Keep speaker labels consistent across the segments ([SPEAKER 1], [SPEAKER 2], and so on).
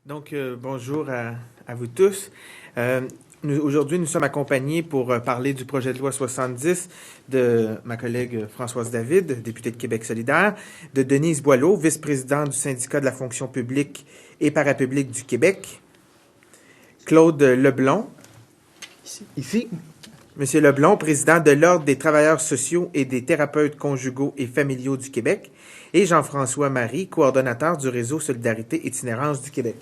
[SPEAKER 1] Donc, bonjour à vous tous. Aujourd'hui, nous sommes accompagnés pour parler du projet de loi 70 de ma collègue Françoise David, députée de Québec solidaire, de Denise Boileau, vice-présidente du syndicat de la fonction publique et parapublique du Québec, Claude Leblond, ici, Monsieur Leblond, président de l'Ordre des travailleurs sociaux et des thérapeutes conjugaux et familiaux du Québec, et Jean-François Marie, coordonnateur du réseau Solidarité Itinérance du Québec.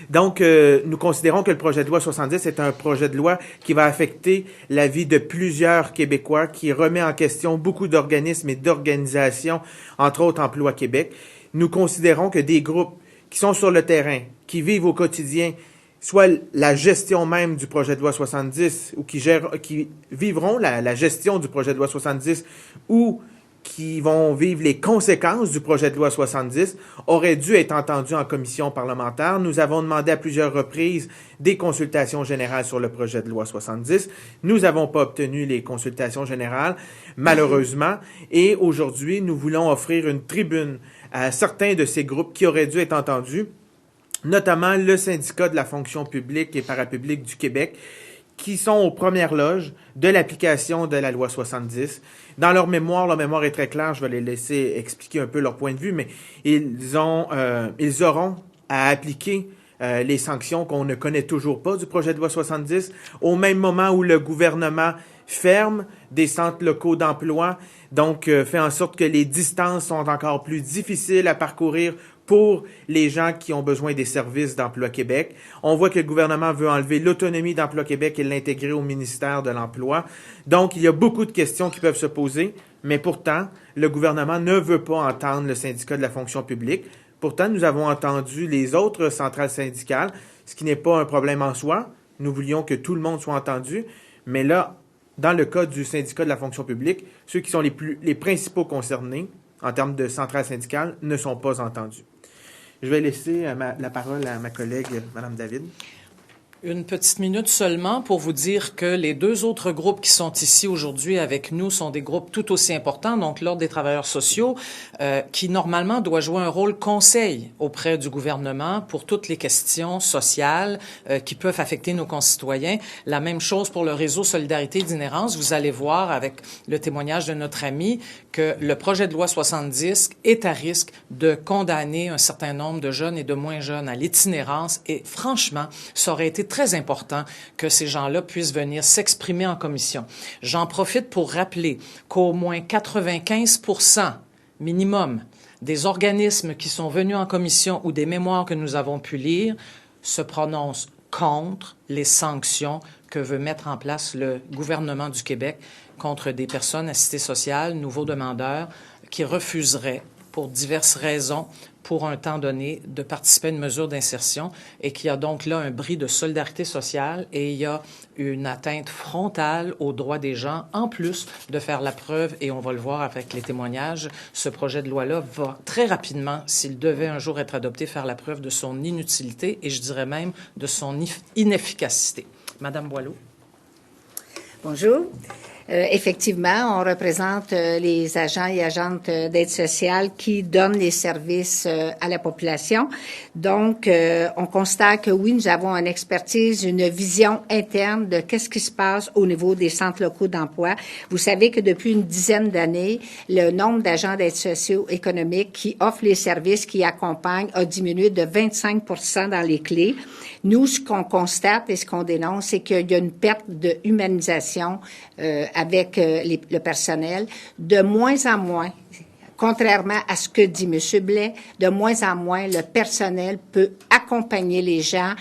[SPEAKER 1] Donc, nous considérons que le projet de loi 70 est un projet de loi qui va affecter la vie de plusieurs Québécois, qui remet en question beaucoup d'organismes et d'organisations, entre autres Emploi Québec. Nous considérons que des groupes qui sont sur le terrain, qui vivent au quotidien, soit la gestion même du projet de loi 70, ou qui vivront la gestion du projet de loi 70, ou qui vont vivre les conséquences du projet de loi 70 auraient dû être entendus en commission parlementaire. Nous avons demandé à plusieurs reprises des consultations générales sur le projet de loi 70. Nous n'avons pas obtenu les consultations générales, malheureusement, et aujourd'hui, nous voulons offrir une tribune à certains de ces groupes qui auraient dû être entendus, notamment le syndicat de la fonction publique et parapublique du Québec, qui sont aux premières loges de l'application de la loi 70. Dans leur mémoire est très claire, je vais les laisser expliquer un peu leur point de vue, mais ils auront à appliquer les sanctions qu'on ne connaît toujours pas du projet de loi 70, au même moment où le gouvernement ferme des centres locaux d'emploi, donc fait en sorte que les distances sont encore plus difficiles à parcourir pour les gens qui ont besoin des services d'Emploi Québec. On voit que le gouvernement veut enlever l'autonomie d'Emploi Québec et l'intégrer au ministère de l'Emploi. Donc, il y a beaucoup de questions qui peuvent se poser, mais pourtant, le gouvernement ne veut pas entendre le syndicat de la fonction publique. Pourtant, nous avons entendu les autres centrales syndicales, ce qui n'est pas un problème en soi. Nous voulions que tout le monde soit entendu, mais là, dans le cas du syndicat de la fonction publique, ceux qui sont les principaux concernés en termes de centrales syndicales ne sont pas entendus. Je vais laisser la parole à ma collègue, Mme David.
[SPEAKER 2] Une petite minute seulement pour vous dire que les deux autres groupes qui sont ici aujourd'hui avec nous sont des groupes tout aussi importants, donc l'Ordre des travailleurs sociaux, qui normalement doit jouer un rôle conseil auprès du gouvernement pour toutes les questions sociales qui peuvent affecter nos concitoyens. La même chose pour le réseau Solidarité d'Inhérence. Vous allez voir avec le témoignage de notre ami que le projet de loi 70 est à risque de condamner un certain nombre de jeunes et de moins jeunes à l'itinérance et franchement, ça aurait été très important que ces gens-là puissent venir s'exprimer en commission. J'en profite pour rappeler qu'au moins 95% minimum des organismes qui sont venus en commission ou des mémoires que nous avons pu lire se prononcent contre les sanctions que veut mettre en place le gouvernement du Québec contre des personnes assistées sociales, nouveaux demandeurs, qui refuseraient, pour diverses raisons, pour un temps donné, de participer à une mesure d'insertion et qu'il y a donc là un bris de solidarité sociale et il y a une atteinte frontale aux droits des gens, en plus de faire la preuve, et on va le voir avec les témoignages, ce projet de loi-là va très rapidement, s'il devait un jour être adopté, faire la preuve de son inutilité et je dirais même de son inefficacité. Madame Boileau.
[SPEAKER 3] Bonjour. Effectivement, on représente les agents et agentes d'aide sociale qui donnent les services à la population. Donc, on constate que oui, nous avons une expertise, une vision interne de qu'est-ce qui se passe au niveau des centres locaux d'emploi. Vous savez que depuis une dizaine d'années, le nombre d'agents d'aide socio-économique qui offrent les services, qui accompagnent, a diminué de 25% dans les clés. Nous, ce qu'on constate et ce qu'on dénonce, c'est qu'il y a une perte de humanisation avec le personnel. De moins en moins, contrairement à ce que dit M. Blais, de moins en moins, le personnel peut accompagner les gens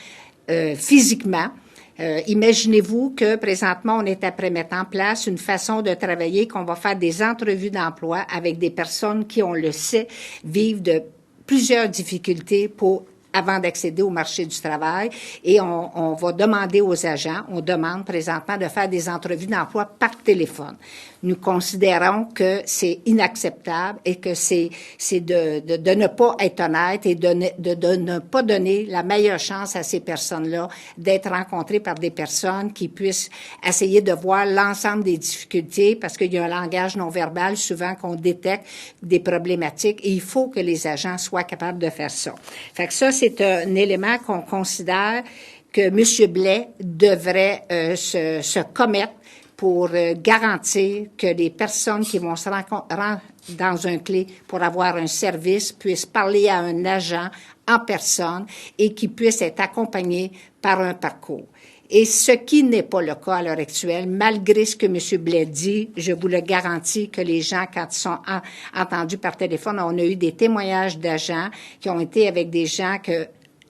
[SPEAKER 3] physiquement. Imaginez-vous que présentement, on est après mettre en place une façon de travailler, qu'on va faire des entrevues d'emploi avec des personnes qui, on le sait, vivent de plusieurs difficultés avant d'accéder au marché du travail, et on va demander aux agents, on demande présentement de faire des entrevues d'emploi par téléphone. Nous considérons que c'est inacceptable et que c'est de ne pas être honnête et de ne pas donner la meilleure chance à ces personnes-là d'être rencontrées par des personnes qui puissent essayer de voir l'ensemble des difficultés, parce qu'il y a un langage non verbal souvent qu'on détecte des problématiques et il faut que les agents soient capables de faire ça. Fait que ça, c'est un élément qu'on considère que M. Blais devrait se commettre pour garantir que les personnes qui vont se rendre dans un clé pour avoir un service puissent parler à un agent en personne et qui puissent être accompagnés par un parcours. Et ce qui n'est pas le cas à l'heure actuelle, malgré ce que M. Blais dit, je vous le garantis que les gens, quand ils sont entendus par téléphone, on a eu des témoignages d'agents qui ont été avec des gens que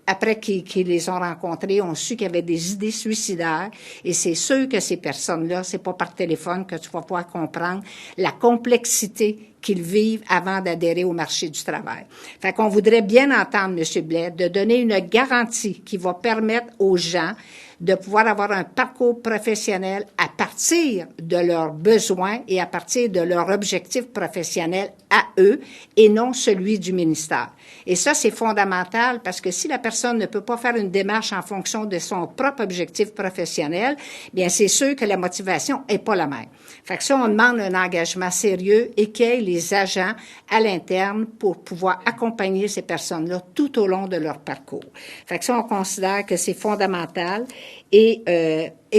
[SPEAKER 3] après qu'ils les ont rencontrés, ont su qu'il y avait des idées suicidaires. Et c'est sûr que ces personnes-là, c'est pas par téléphone que tu vas pouvoir comprendre la complexité qu'ils vivent avant d'adhérer au marché du travail. Fait qu'on voudrait bien entendre M. Blais de donner une garantie qui va permettre aux gens de pouvoir avoir un parcours professionnel à partir de leurs besoins et à partir de leur objectif professionnel à eux et non celui du ministère. Et ça, c'est fondamental parce que si la personne ne peut pas faire une démarche en fonction de son propre objectif professionnel, bien, c'est sûr que la motivation est pas la même. Fait que ça, on demande un engagement sérieux et qu'il y ait les agents à l'interne pour pouvoir accompagner ces personnes-là tout au long de leur parcours. Fait que ça, on considère que c'est fondamental et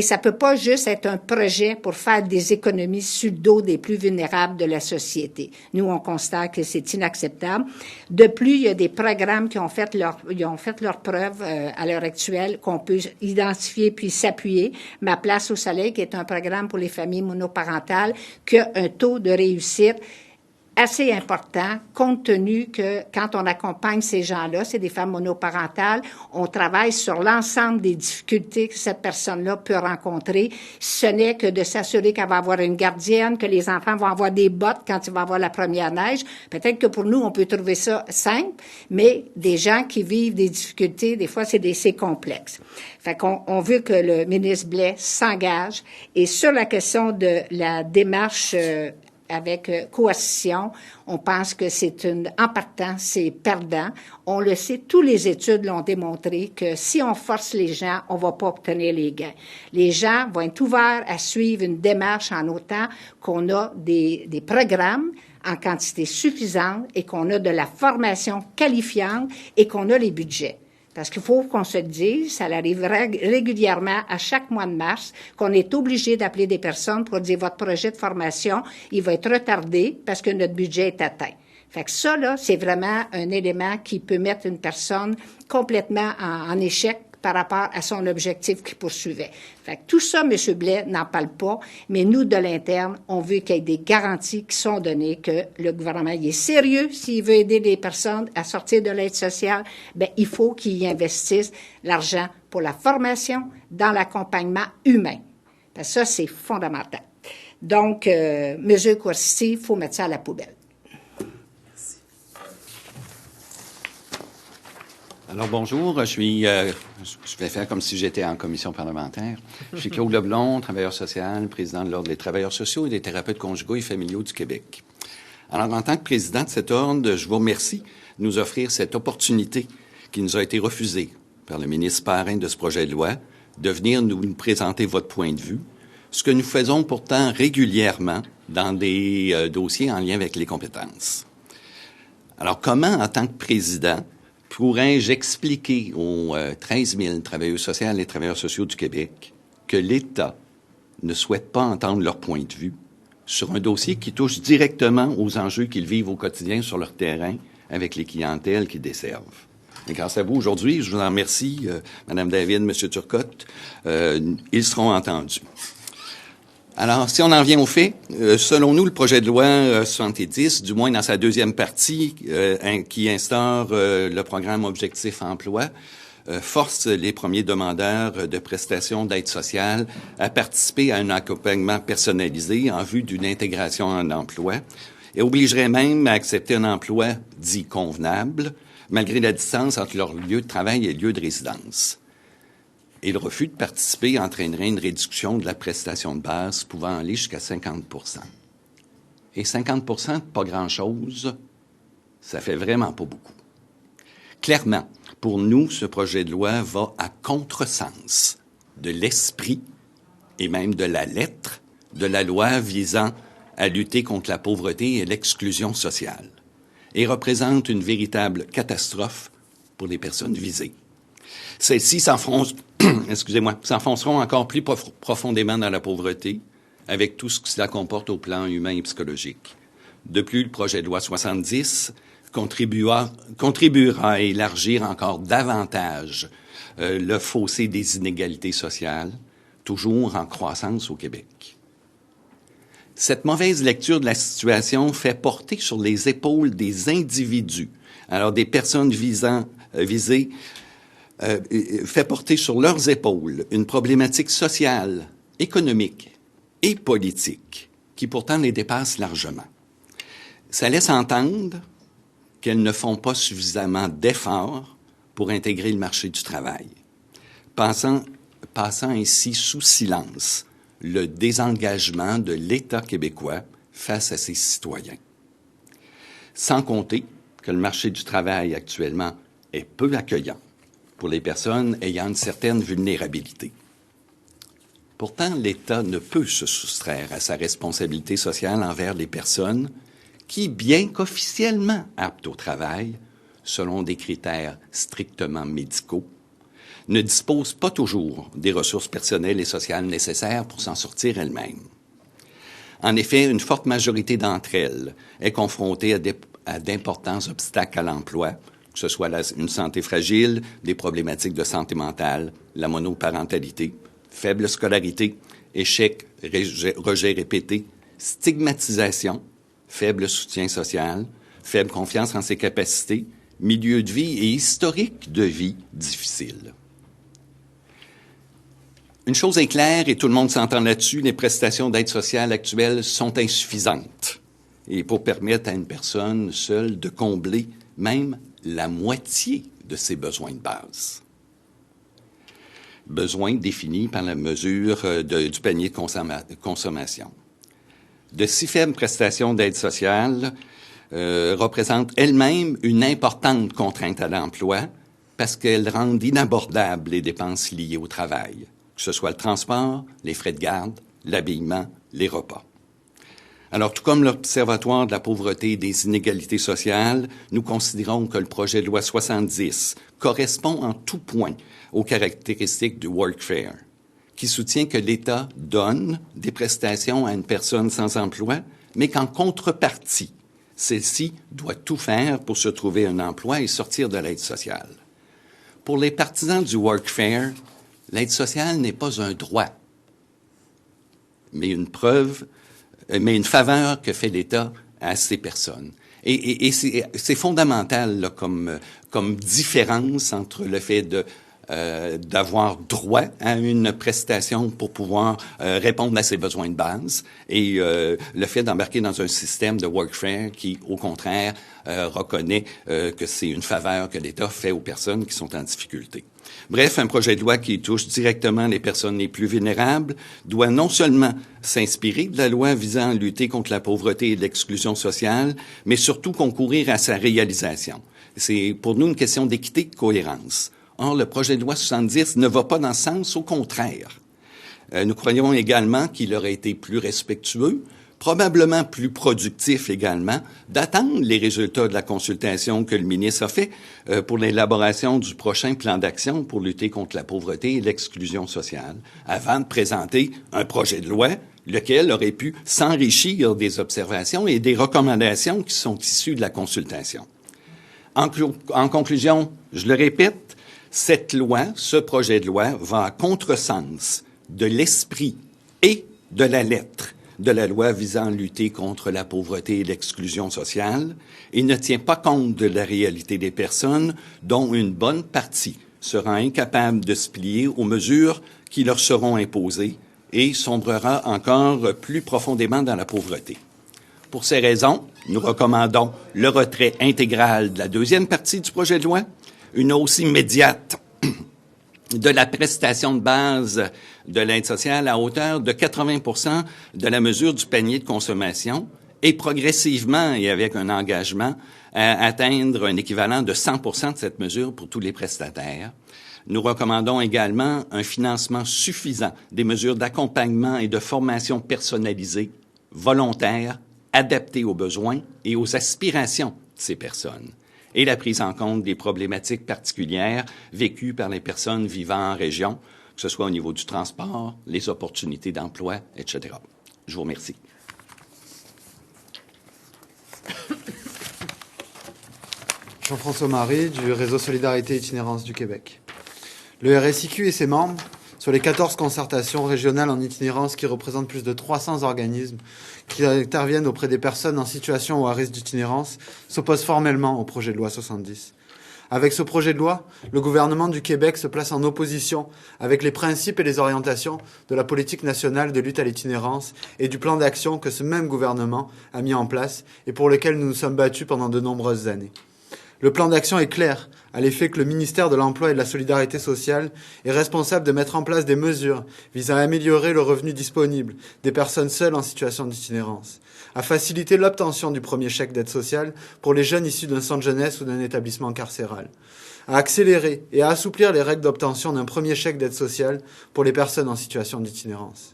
[SPEAKER 3] ça peut pas juste être un projet pour faire des économies sur le dos des plus vulnérables de la société. Nous, on constate que c'est inacceptable. De plus, il y a des programmes qui ont fait leur preuve à l'heure actuelle qu'on peut identifier puis s'appuyer. Ma place au soleil, qui est un programme pour les familles monoparentales, qui a un taux de réussite assez important, compte tenu que quand on accompagne ces gens-là, c'est des femmes monoparentales, on travaille sur l'ensemble des difficultés que cette personne-là peut rencontrer. Ce n'est que de s'assurer qu'elle va avoir une gardienne, que les enfants vont avoir des bottes quand il va avoir la première neige. Peut-être que pour nous, on peut trouver ça simple, mais des gens qui vivent des difficultés, des fois, c'est complexe. Fait qu'on veut que le ministre Blais s'engage. Et sur la question de la démarche avec coercition, on pense que en partant, c'est perdant. On le sait, toutes les études l'ont démontré que si on force les gens, on va pas obtenir les gains. Les gens vont être ouverts à suivre une démarche en autant qu'on a des programmes en quantité suffisante et qu'on a de la formation qualifiante et qu'on a les budgets. Parce qu'il faut qu'on se dise, ça arrive régulièrement à chaque mois de mars, qu'on est obligé d'appeler des personnes pour dire votre projet de formation, il va être retardé parce que notre budget est atteint. Fait que ça, là, c'est vraiment un élément qui peut mettre une personne complètement en échec par rapport à son objectif qu'il poursuivait. Fait que tout ça, M. Blais n'en parle pas, mais nous, de l'interne, on veut qu'il y ait des garanties qui sont données, que le gouvernement il est sérieux s'il veut aider les personnes à sortir de l'aide sociale. Bien, il faut qu'il y investisse l'argent pour la formation dans l'accompagnement humain. Parce que ça, c'est fondamental. Donc, mesure coercitive, il faut mettre ça à la poubelle.
[SPEAKER 4] Alors, bonjour. Je vais faire comme si j'étais en commission parlementaire. Je suis Claude Leblond, travailleur social, président de l'Ordre des travailleurs sociaux et des thérapeutes conjugaux et familiaux du Québec. Alors, en tant que président de cet ordre, je vous remercie de nous offrir cette opportunité qui nous a été refusée par le ministre parrain de ce projet de loi, de venir nous présenter votre point de vue, ce que nous faisons pourtant régulièrement dans des dossiers en lien avec les compétences. Alors, comment, en tant que président, pourrais-je expliquer aux 13 000 travailleurs sociaux et travailleurs sociaux du Québec que l'État ne souhaite pas entendre leur point de vue sur un dossier qui touche directement aux enjeux qu'ils vivent au quotidien sur leur terrain avec les clientèles qu'ils desservent? Et grâce à vous, aujourd'hui, je vous en remercie, Mme David, M. Turcotte, ils seront entendus. Alors, si on en revient aux faits, selon nous, le projet de loi 70, du moins dans sa deuxième partie, qui instaure le programme Objectif Emploi, force les premiers demandeurs de prestations d'aide sociale à participer à un accompagnement personnalisé en vue d'une intégration en emploi et obligerait même à accepter un emploi dit convenable, malgré la distance entre leur lieu de travail et le lieu de résidence. Et le refus de participer entraînerait une réduction de la prestation de base pouvant aller jusqu'à 50 %. Et 50 %, pas grand-chose, ça fait vraiment pas beaucoup. Clairement, pour nous, ce projet de loi va à contresens de l'esprit et même de la lettre de la loi visant à lutter contre la pauvreté et l'exclusion sociale et représente une véritable catastrophe pour les personnes visées. Celles-ci s'enfonceront encore plus profondément dans la pauvreté, avec tout ce que cela comporte au plan humain et psychologique. De plus, le projet de loi 70 contribuera à élargir encore davantage le fossé des inégalités sociales, toujours en croissance au Québec. Cette mauvaise lecture de la situation fait porter sur les épaules des individus, alors des personnes visées, fait porter sur leurs épaules une problématique sociale, économique et politique qui pourtant les dépasse largement. Ça laisse entendre qu'elles ne font pas suffisamment d'efforts pour intégrer le marché du travail, passant ainsi sous silence le désengagement de l'État québécois face à ses citoyens. Sans compter que le marché du travail actuellement est peu accueillant pour les personnes ayant une certaine vulnérabilité. Pourtant, l'État ne peut se soustraire à sa responsabilité sociale envers les personnes qui, bien qu'officiellement aptes au travail, selon des critères strictement médicaux, ne disposent pas toujours des ressources personnelles et sociales nécessaires pour s'en sortir elles-mêmes. En effet, une forte majorité d'entre elles est confrontée à d'importants obstacles à l'emploi, que ce soit une santé fragile, des problématiques de santé mentale, la monoparentalité, faible scolarité, échec, rejet répété, stigmatisation, faible soutien social, faible confiance en ses capacités, milieu de vie et historique de vie difficile. Une chose est claire, et tout le monde s'entend là-dessus, les prestations d'aide sociale actuelles sont insuffisantes et pour permettre à une personne seule de combler même la moitié de ses besoins de base. Besoins définis par la mesure du panier de consommation. De si faibles prestations d'aide sociale représentent elles-mêmes une importante contrainte à l'emploi parce qu'elles rendent inabordables les dépenses liées au travail, que ce soit le transport, les frais de garde, l'habillement, les repas. Alors, tout comme l'Observatoire de la pauvreté et des inégalités sociales, nous considérons que le projet de loi 70 correspond en tout point aux caractéristiques du Workfare, qui soutient que l'État donne des prestations à une personne sans emploi, mais qu'en contrepartie, celle-ci doit tout faire pour se trouver un emploi et sortir de l'aide sociale. Pour les partisans du Workfare, l'aide sociale n'est pas un droit, mais une faveur que fait l'État à ces personnes. Et c'est fondamental là, comme différence entre le fait d'avoir droit à une prestation pour pouvoir répondre à ses besoins de base et le fait d'embarquer dans un système de Workfare qui, au contraire, reconnaît que c'est une faveur que l'État fait aux personnes qui sont en difficulté. Bref, un projet de loi qui touche directement les personnes les plus vulnérables doit non seulement s'inspirer de la loi visant à lutter contre la pauvreté et l'exclusion sociale, mais surtout concourir à sa réalisation. C'est pour nous une question d'équité et de cohérence. Or, le projet de loi 70 ne va pas dans ce sens, au contraire. Nous croyons également qu'il aurait été plus respectueux, probablement plus productif également, d'attendre les résultats de la consultation que le ministre a fait pour l'élaboration du prochain plan d'action pour lutter contre la pauvreté et l'exclusion sociale, avant de présenter un projet de loi, lequel aurait pu s'enrichir des observations et des recommandations qui sont issues de la consultation. En conclusion, je le répète, cette loi, ce projet de loi, va à contresens de l'esprit et de la lettre de la loi visant à lutter contre la pauvreté et l'exclusion sociale et ne tient pas compte de la réalité des personnes dont une bonne partie sera incapable de se plier aux mesures qui leur seront imposées et sombrera encore plus profondément dans la pauvreté. Pour ces raisons, nous recommandons le retrait intégral de la deuxième partie du projet de loi, une hausse immédiate de la prestation de base de l'aide sociale à hauteur de 80% de la mesure du panier de consommation et progressivement et avec un engagement à atteindre un équivalent de 100% de cette mesure pour tous les prestataires. Nous recommandons également un financement suffisant des mesures d'accompagnement et de formation personnalisées, volontaires, adaptées aux besoins et aux aspirations de ces personnes, et la prise en compte des problématiques particulières vécues par les personnes vivant en région, que ce soit au niveau du transport, les opportunités d'emploi, etc. Je vous remercie.
[SPEAKER 5] Jean-François Marie, du Réseau Solidarité Itinérance du Québec. Le RSIQ et ses membres, sur les 14 concertations régionales en itinérance qui représentent plus de 300 organismes qui interviennent auprès des personnes en situation ou à risque d'itinérance, s'opposent formellement au projet de loi 70. Avec ce projet de loi, le gouvernement du Québec se place en opposition avec les principes et les orientations de la politique nationale de lutte à l'itinérance et du plan d'action que ce même gouvernement a mis en place et pour lequel nous nous sommes battus pendant de nombreuses années. Le plan d'action est clair, à l'effet que le ministère de l'Emploi et de la Solidarité sociale est responsable de mettre en place des mesures visant à améliorer le revenu disponible des personnes seules en situation d'itinérance, à faciliter l'obtention du premier chèque d'aide sociale pour les jeunes issus d'un centre jeunesse ou d'un établissement carcéral, à accélérer et à assouplir les règles d'obtention d'un premier chèque d'aide sociale pour les personnes en situation d'itinérance.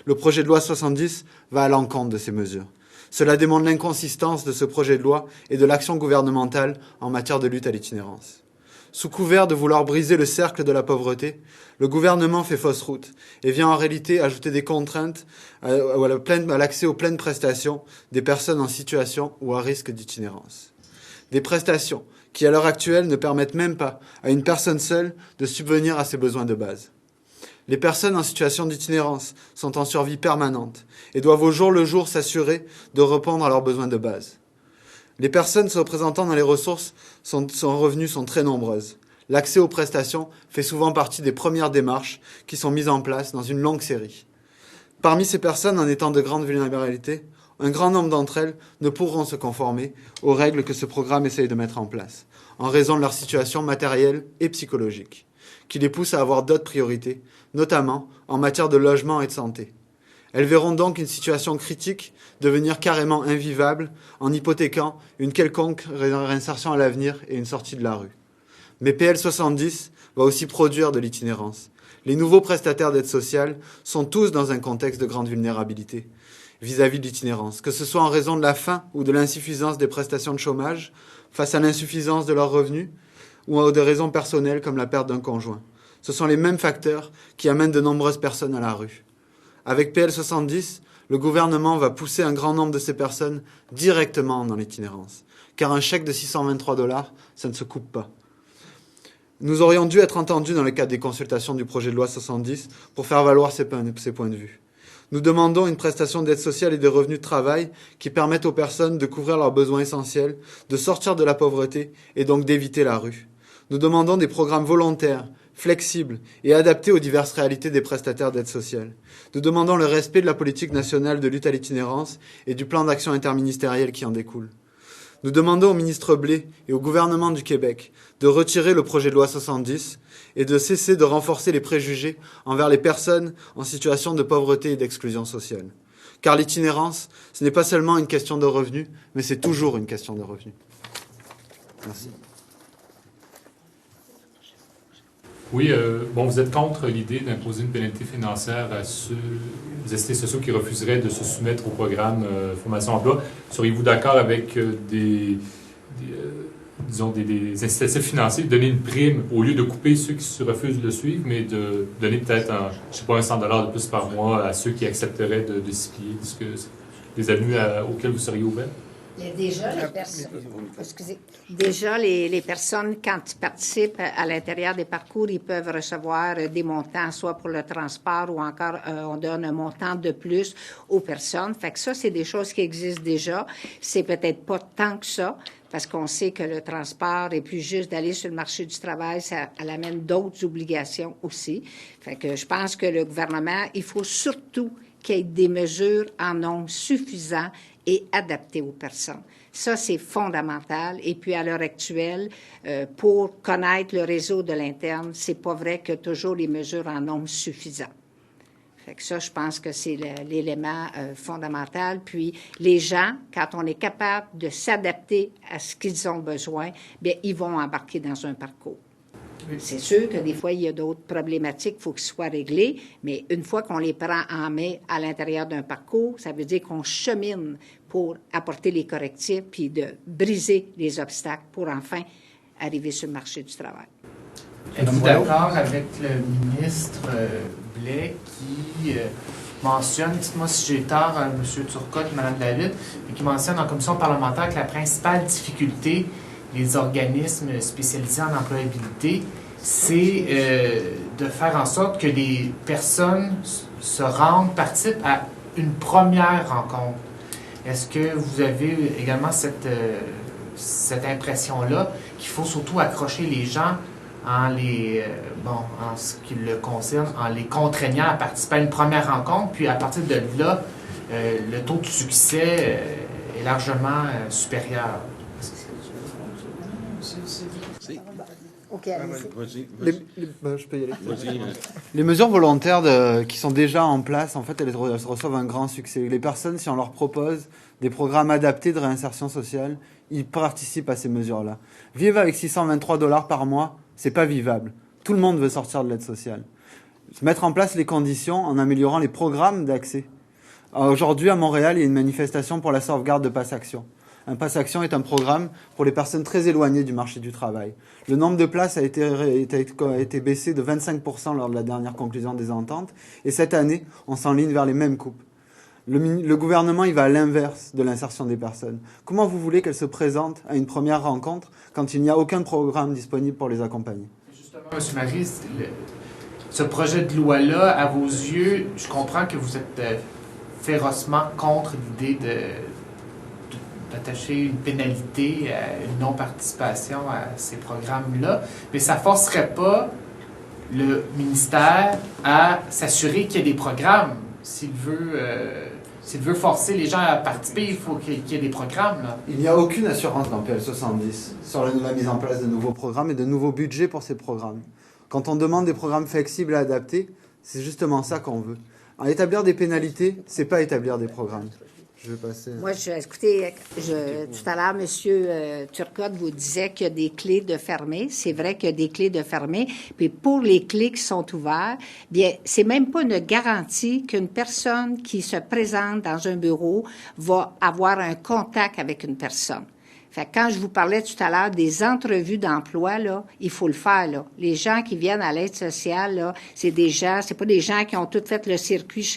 [SPEAKER 5] Le projet de loi 70 va à l'encontre de ces mesures. Cela démontre l'inconsistance de ce projet de loi et de l'action gouvernementale en matière de lutte à l'itinérance. Sous couvert de vouloir briser le cercle de la pauvreté, le gouvernement fait fausse route et vient en réalité ajouter des contraintes à l'accès aux pleines prestations des personnes en situation ou à risque d'itinérance. Des prestations qui, à l'heure actuelle, ne permettent même pas à une personne seule de subvenir à ses besoins de base. Les personnes en situation d'itinérance sont en survie permanente et doivent au jour le jour s'assurer de répondre à leurs besoins de base. Les personnes se représentant dans les ressources sans revenus sont très nombreuses. L'accès aux prestations fait souvent partie des premières démarches qui sont mises en place dans une longue série. Parmi ces personnes en étant de grande vulnérabilité, un grand nombre d'entre elles ne pourront se conformer aux règles que ce programme essaye de mettre en place, en raison de leur situation matérielle et psychologique, qui les pousse à avoir d'autres priorités, notamment en matière de logement et de santé. Elles verront donc une situation critique devenir carrément invivable en hypothéquant une quelconque réinsertion à l'avenir et une sortie de la rue. Mais PL 70 va aussi produire de l'itinérance. Les nouveaux prestataires d'aide sociale sont tous dans un contexte de grande vulnérabilité vis-à-vis de l'itinérance, que ce soit en raison de la fin ou de l'insuffisance des prestations de chômage, face à l'insuffisance de leurs revenus, ou à des raisons personnelles comme la perte d'un conjoint. Ce sont les mêmes facteurs qui amènent de nombreuses personnes à la rue. Avec PL 70, le gouvernement va pousser un grand nombre de ces personnes directement dans l'itinérance, car un chèque de 623 $, ça ne se coupe pas. Nous aurions dû être entendus dans le cadre des consultations du projet de loi 70 pour faire valoir ces points de vue. Nous demandons une prestation d'aide sociale et des revenus de travail qui permettent aux personnes de couvrir leurs besoins essentiels, de sortir de la pauvreté et donc d'éviter la rue. Nous demandons des programmes volontaires, flexibles et adaptés aux diverses réalités des prestataires d'aide sociale. Nous demandons le respect de la politique nationale de lutte à l'itinérance et du plan d'action interministériel qui en découle. Nous demandons au ministre Blais et au gouvernement du Québec de retirer le projet de loi 70 et de cesser de renforcer les préjugés envers les personnes en situation de pauvreté et d'exclusion sociale. Car l'itinérance, ce n'est pas seulement une question de revenus, mais c'est toujours une question de revenus. Merci.
[SPEAKER 6] Oui, vous êtes contre l'idée d'imposer une pénalité financière à ceux des entités sociaux qui refuseraient de se soumettre au programme formation-emploi. Seriez-vous d'accord avec des incitatifs financiers, de donner une prime au lieu de couper ceux qui se refusent de le suivre, mais de donner peut-être, un 100 $ de plus par mois à ceux qui accepteraient de s'y plier? Est-ce que des avenues auxquelles vous seriez ouvert?
[SPEAKER 3] Déjà, les personnes, quand ils participent à l'intérieur des parcours, ils peuvent recevoir des montants, soit pour le transport ou encore on donne un montant de plus aux personnes. Fait que ça, c'est des choses qui existent déjà. C'est peut-être pas tant que ça, parce qu'on sait que le transport est plus juste d'aller sur le marché du travail, ça amène d'autres obligations aussi. Fait que je pense que le gouvernement, il faut surtout qu'il y ait des mesures en nombre suffisant et adaptées aux personnes. Ça, c'est fondamental. Et puis, à l'heure actuelle, pour connaître le réseau de l'interne, c'est pas vrai que toujours les mesures en nombre suffisant. Fait que ça, je pense que c'est l'élément fondamental. Puis, les gens, quand on est capable de s'adapter à ce qu'ils ont besoin, bien, ils vont embarquer dans un parcours. C'est sûr que des fois, il y a d'autres problématiques qu'il faut qu'ils soient réglées, mais une fois qu'on les prend en main à l'intérieur d'un parcours, ça veut dire qu'on chemine pour apporter les correctifs puis de briser les obstacles pour enfin arriver sur le marché du travail.
[SPEAKER 7] Êtes-vous d'accord avec le ministre Blais qui mentionne, dites-moi si j'ai tort, M. Turcotte, Mme David, mais qui mentionne en commission parlementaire que la principale difficulté des organismes spécialisés en employabilité, c'est de faire en sorte que les personnes se rendent, participent à une première rencontre. Est-ce que vous avez également cette impression-là qu'il faut surtout accrocher les gens en ce qui le concerne, en les contraignant à participer à une première rencontre, puis à partir de là, le taux de succès est largement supérieur.
[SPEAKER 3] OK, allez-y.
[SPEAKER 5] Je peux y aller. Les mesures volontaires qui sont déjà en place, en fait, elles reçoivent un grand succès. Les personnes, si on leur propose des programmes adaptés de réinsertion sociale, ils participent à ces mesures-là. Vivre avec $623 par mois, c'est pas vivable. Tout le monde veut sortir de l'aide sociale. Mettre en place les conditions en améliorant les programmes d'accès. Aujourd'hui, à Montréal, il y a une manifestation pour la sauvegarde de Pass Action. Un Pass Action est un programme pour les personnes très éloignées du marché du travail. Le nombre de places a été baissé de 25% lors de la dernière conclusion des ententes. Et cette année, on s'enligne vers les mêmes coupes. Le gouvernement, il va à l'inverse de l'insertion des personnes. Comment vous voulez qu'elles se présentent à une première rencontre quand il n'y a aucun programme disponible pour les accompagner?
[SPEAKER 7] Justement, M. Marie, ce projet de loi-là, à vos yeux, je comprends que vous êtes férocement contre l'idée d'attacher une pénalité à une non-participation à ces programmes-là, mais ça ne forcerait pas le ministère à s'assurer qu'il y ait des programmes. S'il veut forcer les gens à participer, il faut qu'il y ait des programmes. Là.
[SPEAKER 5] Il n'y a aucune assurance dans PL 70 sur la mise en place de nouveaux programmes et de nouveaux budgets pour ces programmes. Quand on demande des programmes flexibles et adaptés, c'est justement ça qu'on veut. Établir des pénalités, c'est pas établir des programmes. Je vais passer.
[SPEAKER 3] Moi, écoutez, tout à l'heure, M. Turcotte vous disait qu'il y a des clés de fermer. C'est vrai qu'il y a des clés de fermer. Puis pour les clés qui sont ouvertes, bien, c'est même pas une garantie qu'une personne qui se présente dans un bureau va avoir un contact avec une personne. Fait que quand je vous parlais tout à l'heure des entrevues d'emploi, là, il faut le faire, là. Les gens qui viennent à l'aide sociale, là, c'est pas des gens qui ont tout fait le circuit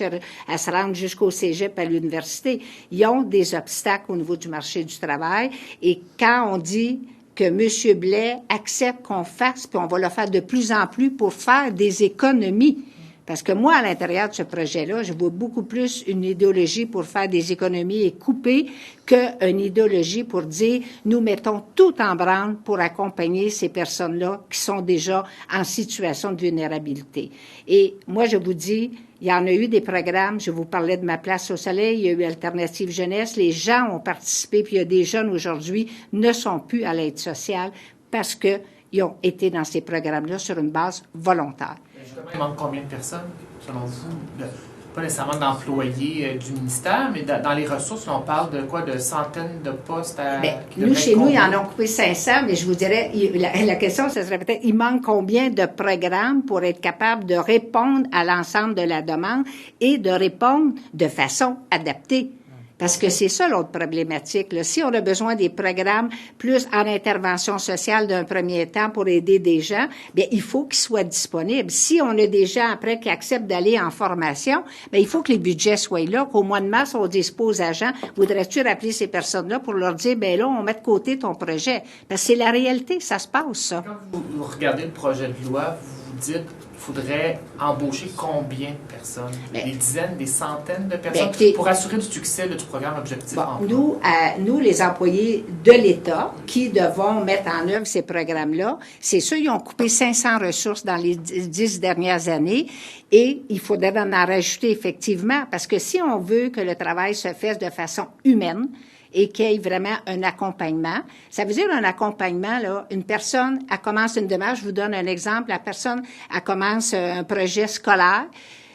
[SPEAKER 3] à se rendre jusqu'au cégep à l'université. Ils ont des obstacles au niveau du marché du travail. Et quand on dit que M. Blais accepte qu'on fasse, puis on va le faire de plus en plus pour faire des économies. Parce que moi, à l'intérieur de ce projet-là, je vois beaucoup plus une idéologie pour faire des économies et couper qu'une idéologie pour dire nous mettons tout en branle pour accompagner ces personnes-là qui sont déjà en situation de vulnérabilité. Et moi, je vous dis, il y en a eu des programmes, je vous parlais de Ma place au soleil, il y a eu Alternative Jeunesse, les gens ont participé, puis il y a des jeunes aujourd'hui ne sont plus à l'aide sociale parce qu'ils ont été dans ces programmes-là sur une base volontaire.
[SPEAKER 7] Justement, il manque combien de personnes, selon vous? Pas nécessairement d'employés du ministère, mais dans les ressources, on parle de quoi? De centaines de postes à...
[SPEAKER 3] nous, chez nous, ils en ont coupé 500, mais je vous dirais, la question, ce serait peut-être, il manque combien de programmes pour être capable de répondre à l'ensemble de la demande et de répondre de façon adaptée? Parce que c'est ça l'autre problématique. Là. Si on a besoin des programmes plus en intervention sociale d'un premier temps pour aider des gens, bien il faut qu'ils soient disponibles. Si on a des gens après qui acceptent d'aller en formation, bien il faut que les budgets soient là, qu'au mois de mars, on dispose aux agents. Voudrais-tu rappeler ces personnes-là pour leur dire, bien là, on met de côté ton projet? Parce que c'est la réalité, ça se passe, ça.
[SPEAKER 7] Quand vous regardez le projet de loi, vous vous dites qu'il faudrait embaucher combien de personnes? Des dizaines, des centaines de personnes pour assurer le succès du programme Objectif Emploi?
[SPEAKER 3] Nous, les employés de l'État qui devons mettre en œuvre ces programmes-là, c'est sûr, ils ont coupé 500 ressources dans les 10 dernières années et il faudrait en rajouter effectivement parce que si on veut que le travail se fasse de façon humaine, et qu'il y ait vraiment un accompagnement. Ça veut dire un accompagnement, là, une personne, elle commence une démarche, je vous donne un exemple, la personne, elle commence un projet scolaire.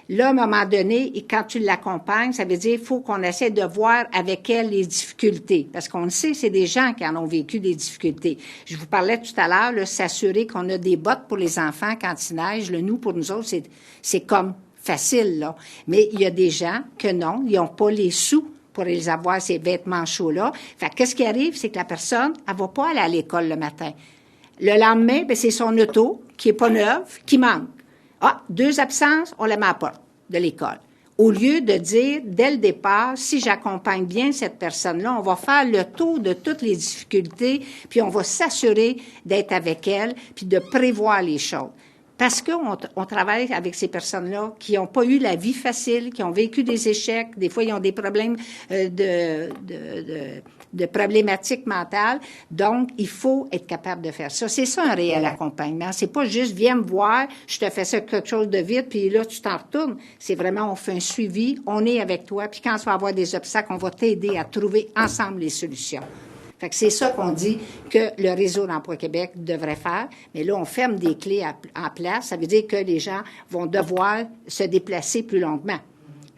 [SPEAKER 3] Là, à un moment donné, et quand tu l'accompagnes, ça veut dire qu'il faut qu'on essaie de voir avec elle les difficultés. Parce qu'on le sait, c'est des gens qui en ont vécu des difficultés. Je vous parlais tout à l'heure, là, s'assurer qu'on a des bottes pour les enfants quand il neige. Nous, pour nous autres, c'est comme facile, là. Mais il y a des gens que non, ils n'ont pas les sous pour les avoir, ces vêtements chauds-là. Fait qu'est-ce qui arrive, c'est que la personne, elle va pas aller à l'école le matin. Le lendemain, ben, c'est son auto, qui est pas neuve, qui manque. Ah, 2 absences, on la met à la porte de l'école. Au lieu de dire, dès le départ, si j'accompagne bien cette personne-là, on va faire le tour de toutes les difficultés, puis on va s'assurer d'être avec elle, puis de prévoir les choses. Parce qu'on travaille avec ces personnes-là qui n'ont pas eu la vie facile, qui ont vécu des échecs, des fois ils ont des problèmes de problématiques mentales. Donc, il faut être capable de faire ça. C'est ça un réel accompagnement. C'est pas juste viens me voir, je te fais ça quelque chose de vite, puis là tu t'en retournes. C'est vraiment on fait un suivi, on est avec toi, puis quand tu vas avoir des obstacles, on va t'aider à trouver ensemble les solutions. Fait que c'est ça qu'on dit que le Réseau d'Emploi Québec devrait faire. Mais là, on ferme des clés en place. Ça veut dire que les gens vont devoir se déplacer plus longuement.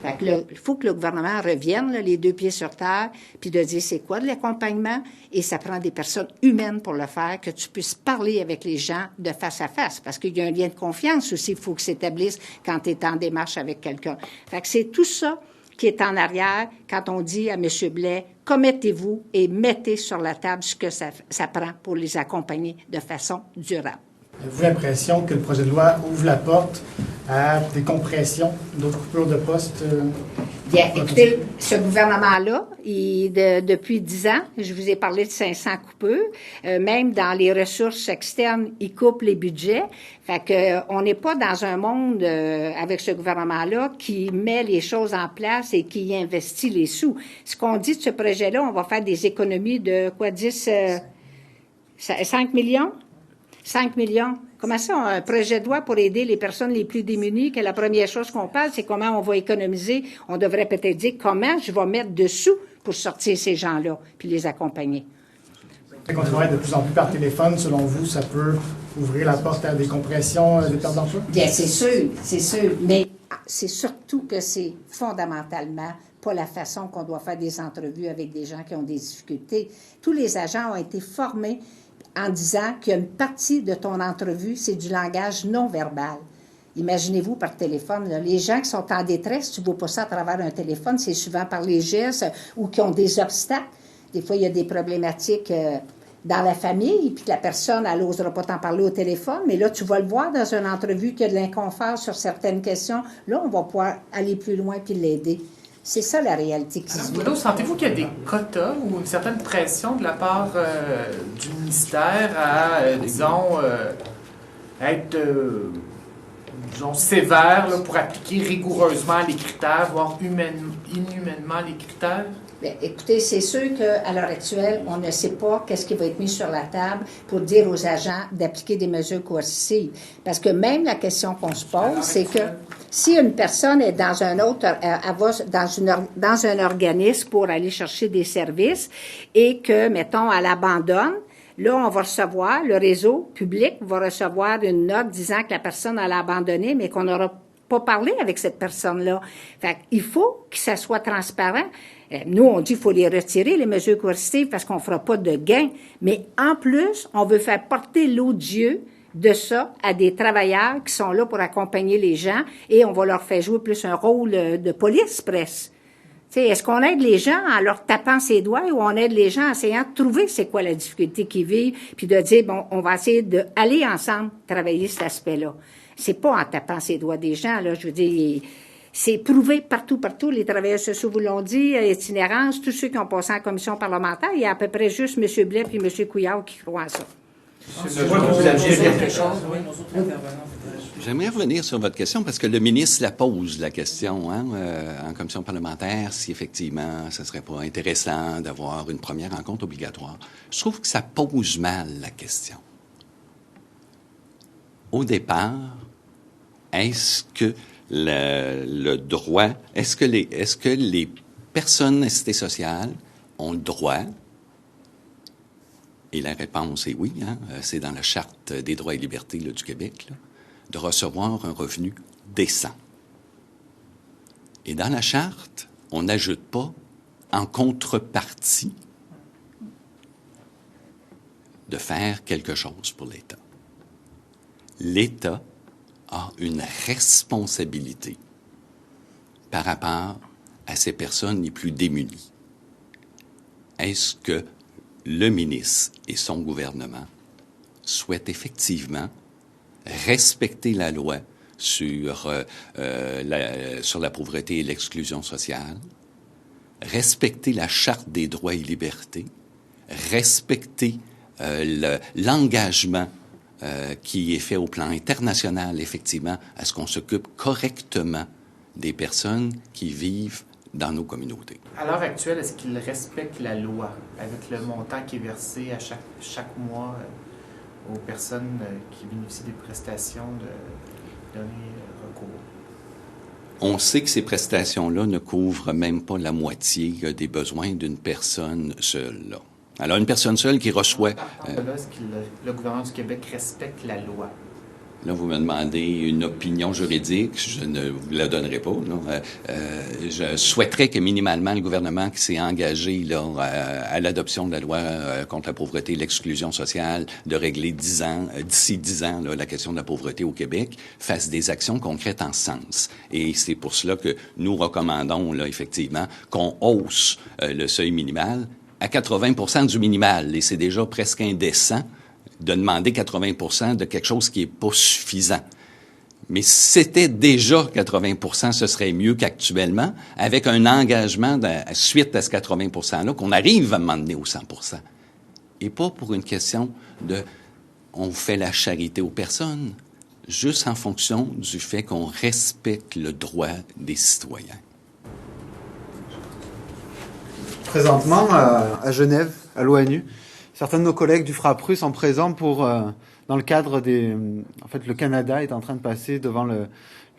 [SPEAKER 3] Fait que il faut que le gouvernement revienne, là, les 2 pieds sur terre, puis de dire c'est quoi de l'accompagnement. Et ça prend des personnes humaines pour le faire, que tu puisses parler avec les gens de face à face. Parce qu'il y a un lien de confiance aussi, il faut que s'établisse quand tu es en démarche avec quelqu'un. Fait que c'est tout ça qui est en arrière quand on dit à M. Blais, commettez-vous et mettez sur la table ce que ça prend pour les accompagner de façon durable.
[SPEAKER 8] Avez-vous l'impression que le projet de loi ouvre la porte à des compressions, d'autres coupures de postes?
[SPEAKER 3] Bien, écoutez, ce gouvernement-là, depuis 10 ans, je vous ai parlé de 500 coupures, même dans les ressources externes, ils coupent les budgets. Fait que on n'est pas dans un monde avec ce gouvernement-là qui met les choses en place et qui investit les sous. Ce qu'on dit de ce projet-là, on va faire des économies de 5 millions? 5 millions. Comment ça, un projet de loi pour aider les personnes les plus démunies, que la première chose qu'on parle, c'est comment on va économiser. On devrait peut-être dire comment je vais mettre de sous pour sortir ces gens-là, puis les accompagner.
[SPEAKER 8] Qu'on travaille de plus en plus par téléphone, selon vous, ça peut ouvrir la porte à des compressions, des pertes d'emploi?
[SPEAKER 3] Bien, c'est sûr. Mais c'est surtout que c'est fondamentalement pas la façon qu'on doit faire des entrevues avec des gens qui ont des difficultés. Tous les agents ont été formés en disant qu'il y a une partie de ton entrevue, c'est du langage non verbal. Imaginez-vous par téléphone, là, les gens qui sont en détresse, tu ne vois pas ça à travers un téléphone, c'est souvent par les gestes ou qui ont des obstacles. Des fois, il y a des problématiques dans la famille, puis que la personne, elle n'osera pas t'en parler au téléphone, mais là, tu vas le voir dans une entrevue qu'il y a de l'inconfort sur certaines questions. Là, on va pouvoir aller plus loin puis l'aider. C'est ça la réalité qui se vit.
[SPEAKER 7] Sentez-vous qu'il y a des quotas ou une certaine pression de la part du ministère à, être, sévère là, pour appliquer rigoureusement les critères, voire inhumainement les critères?
[SPEAKER 3] Bien, écoutez, c'est sûr qu'à l'heure actuelle, on ne sait pas qu'est-ce qui va être mis sur la table pour dire aux agents d'appliquer des mesures coercitives. Parce que même la question qu'on se pose, c'est que si une personne est dans un autre, elle va dans un organisme pour aller chercher des services et que, mettons, elle abandonne, là, on va recevoir, le réseau public va recevoir une note disant que la personne elle a abandonné, mais qu'on n'aura pas parlé avec cette personne-là. Fait qu'il faut que ça soit transparent. Nous, on dit qu'il faut les retirer, les mesures coercitives, parce qu'on ne fera pas de gain. Mais en plus, on veut faire porter l'odieux de ça à des travailleurs qui sont là pour accompagner les gens et on va leur faire jouer plus un rôle de police, presque. T'sais, est-ce qu'on aide les gens en leur tapant ses doigts ou on aide les gens en essayant de trouver c'est quoi la difficulté qu'ils vivent puis de dire, bon, on va essayer d'aller ensemble travailler cet aspect-là. C'est pas en tapant ses doigts des gens, là, je veux dire, c'est prouvé partout, les travailleurs sociaux vous l'ont dit, itinérance, tous ceux qui ont passé en commission parlementaire, il y a à peu près juste M. Blais et M. Couillard qui croient à ça.
[SPEAKER 4] J'aimerais revenir sur votre question parce que le ministre la pose, la question, en commission parlementaire, si effectivement, ce serait pas intéressant d'avoir une première rencontre obligatoire. Je trouve que ça pose mal la question. Au départ, est-ce que le droit, est-ce que les personnes nécessité sociale ont le droit? Et la réponse est oui, c'est dans la Charte des droits et libertés là, du Québec, là, de recevoir un revenu décent. Et dans la Charte, on n'ajoute pas en contrepartie de faire quelque chose pour l'État. L'État a une responsabilité par rapport à ces personnes les plus démunies. est-ce que le ministre et son gouvernement souhaitent effectivement respecter la loi sur la pauvreté et l'exclusion sociale, respecter la Charte des droits et libertés, respecter l'engagement qui est fait au plan international, effectivement, à ce qu'on s'occupe correctement des personnes qui vivent dans nos communautés.
[SPEAKER 7] À l'heure actuelle, est-ce qu'ils respectent la loi avec le montant qui est versé à chaque mois aux personnes qui bénéficient des prestations de dernier recours?
[SPEAKER 4] On sait que ces prestations-là ne couvrent même pas la moitié des besoins d'une personne seule. Là. Alors, une personne seule qui reçoit...
[SPEAKER 7] Est-ce que le gouvernement du Québec respecte la loi?
[SPEAKER 4] Là, vous me demandez une opinion juridique, je ne vous la donnerai pas. Je souhaiterais que minimalement le gouvernement qui s'est engagé là, à l'adoption de la loi contre la pauvreté et l'exclusion sociale, de régler d'ici 10 ans là, la question de la pauvreté au Québec, fasse des actions concrètes en ce sens. Et c'est pour cela que nous recommandons là, effectivement qu'on hausse le seuil minimal à 80% du minimal. Et c'est déjà presque indécent de demander 80% de quelque chose qui n'est pas suffisant. Mais si c'était déjà 80%, ce serait mieux qu'actuellement, avec un engagement suite à ce 80%-là, qu'on arrive à m'emmener au 100%. Et pas pour une question de « on fait la charité aux personnes », juste en fonction du fait qu'on respecte le droit des citoyens.
[SPEAKER 5] Présentement, à Genève, à l'ONU, certains de nos collègues du FRAPRU sont présents dans le cadre des... En fait, le Canada est en train de passer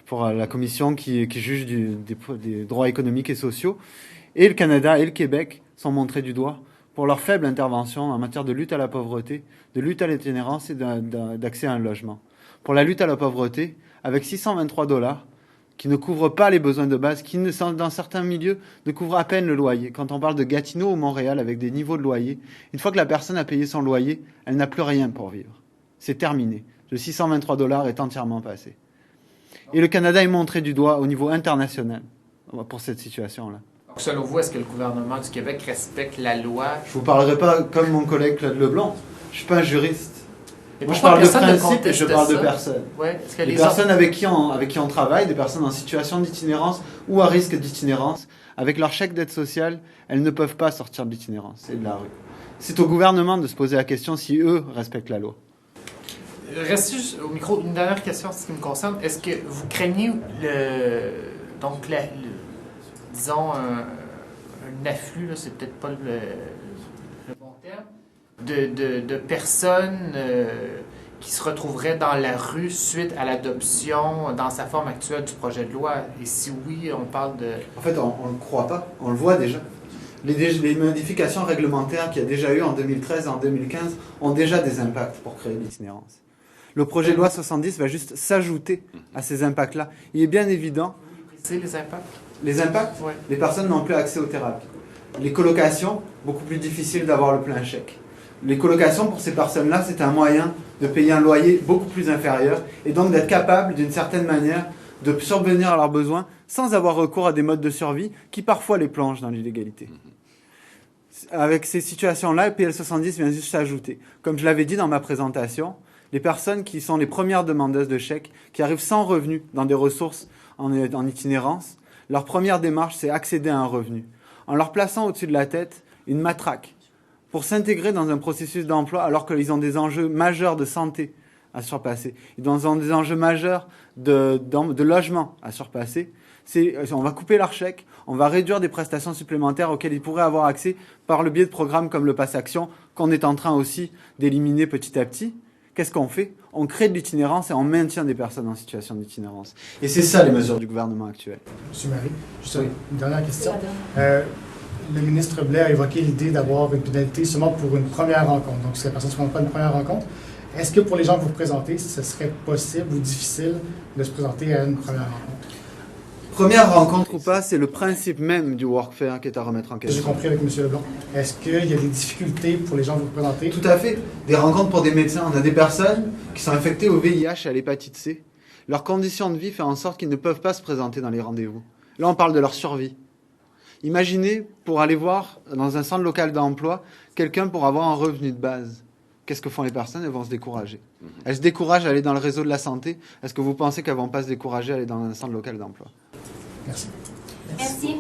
[SPEAKER 5] pour la commission qui juge des droits économiques et sociaux. Et le Canada et le Québec sont montrés du doigt pour leur faible intervention en matière de lutte à la pauvreté, de lutte à l'itinérance et d'accès à un logement. Pour la lutte à la pauvreté, avec 623 $, qui ne couvrent pas les besoins de base, qui, dans certains milieux, ne couvrent à peine le loyer. Quand on parle de Gatineau ou Montréal avec des niveaux de loyer, une fois que la personne a payé son loyer, elle n'a plus rien pour vivre. C'est terminé. Le 623 $ est entièrement passé. Et le Canada est montré du doigt au niveau international pour cette situation-là.
[SPEAKER 7] Donc, selon vous, est-ce que le gouvernement du Québec respecte la loi?
[SPEAKER 5] Je vous parlerai pas comme mon collègue Claude Leblanc. Je suis pas un juriste.
[SPEAKER 7] Et
[SPEAKER 5] moi, je parle de principe et je parle de personnes.
[SPEAKER 7] Ouais,
[SPEAKER 5] des personnes avec qui on travaille, des personnes en situation d'itinérance ou à risque d'itinérance, avec leur chèque d'aide sociale, elles ne peuvent pas sortir de l'itinérance et de la rue. C'est au gouvernement de se poser la question si eux respectent la loi.
[SPEAKER 7] Restez juste au micro. Une dernière question en ce qui me concerne. Est-ce que vous craignez disons un afflux, là, c'est peut-être pas le bon terme, de personnes qui se retrouveraient dans la rue suite à l'adoption dans sa forme actuelle du projet de loi? Et si oui, on parle de...
[SPEAKER 5] En fait, on ne le croit pas. On le voit déjà. Les modifications réglementaires qu'il y a déjà eu en 2013 et en 2015 ont déjà des impacts pour créer l'itinérance. Le projet de loi 70 va juste s'ajouter à ces impacts-là. Il est bien évident...
[SPEAKER 7] C'est les impacts?
[SPEAKER 5] Les impacts?
[SPEAKER 7] Ouais.
[SPEAKER 5] Les personnes n'ont plus accès aux thérapies. Les colocations, beaucoup plus difficile d'avoir le plein chèque. Les colocations, pour ces personnes-là, c'est un moyen de payer un loyer beaucoup plus inférieur et donc d'être capable, d'une certaine manière, de subvenir à leurs besoins sans avoir recours à des modes de survie qui parfois les plongent dans l'illégalité. Avec ces situations-là, le PL 70 vient juste s'ajouter. Comme je l'avais dit dans ma présentation, les personnes qui sont les premières demandeuses de chèques, qui arrivent sans revenu dans des ressources en itinérance, leur première démarche, c'est accéder à un revenu. En leur plaçant au-dessus de la tête une matraque pour s'intégrer dans un processus d'emploi alors qu'ils ont des enjeux majeurs de santé à surpasser. Ils ont des enjeux majeurs de logement à surpasser. On va couper leur chèque, on va réduire des prestations supplémentaires auxquelles ils pourraient avoir accès par le biais de programmes comme le Pass Action, qu'on est en train aussi d'éliminer petit à petit. Qu'est-ce qu'on fait? On crée de l'itinérance et on maintient des personnes en situation d'itinérance. Et c'est ça les mesures du gouvernement actuel.
[SPEAKER 8] Monsieur Marie, juste une dernière question. Le ministre Blais a évoqué l'idée d'avoir une pénalité seulement pour une première rencontre. Donc, si la personne ne se présente pas à une première rencontre, est-ce que pour les gens que vous représentez, ce serait possible ou difficile de se présenter à une première rencontre?
[SPEAKER 5] Première rencontre ou pas, c'est le principe même du workfare qui est à remettre en question.
[SPEAKER 8] J'ai compris avec M. Leblanc. Est-ce qu'il y a des difficultés pour les gens que vous représentez?
[SPEAKER 5] Tout à fait. Des rencontres pour des médecins. On a des personnes qui sont infectées au VIH et à l'hépatite C. Leur condition de vie fait en sorte qu'ils ne peuvent pas se présenter dans les rendez-vous. Là, on parle de leur survie. Imaginez, pour aller voir dans un centre local d'emploi, quelqu'un pour avoir un revenu de base. Qu'est-ce que font les personnes? Elles vont se décourager. Elles se découragent à aller dans le réseau de la santé. Est-ce que vous pensez qu'elles ne vont pas se décourager à aller dans un centre local d'emploi?
[SPEAKER 8] Merci.
[SPEAKER 9] Merci.